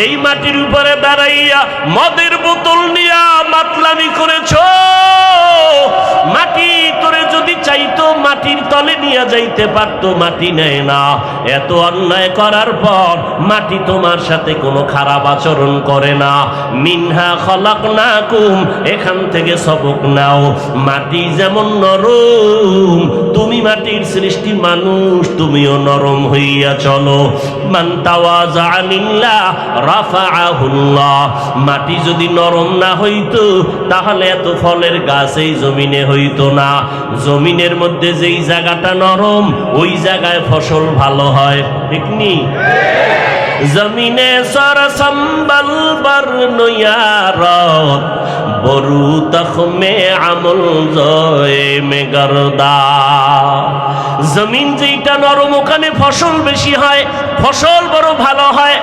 এই মাটির উপরে দাঁড়াইয়া মদের বোতল নিয়া মাতলামি করেছো। মাটি তোরে যদি চাইতো মাটির তলে নিয়ে যাইতে পারতো, মাটি নেয় না। এত অন্যায় করার পর মাটি তোমার সাথে কোনো খারাপ আচরণ করে না। মিনহা খলাকনাকুম, এখান থেকে সবক নাও। মাটি যেমন নরম, তুমি মাটির সৃষ্টি মানুষ, তুমিও নরম হইয়া চলো। মান তাওয়াজা লিল্লাহ রাফাআহুল্লাহ। মাটি যদি নরম না হইতো তাহলে এত ফলের গাছ এই জমিনে হইতো না। জমিনের মধ্যে যেই জায়গাটা নরম ওই জায়গায় ফসল ভালো হয়, ঠিক নি? জমিনে সর সম্বল বর নয়ারত বরু তখমে আমল জয়ে মে গরদা। জমিন যেইটা নরম ওখানে ফসল বেশি হয়, ফসল বড় ভালো হয়।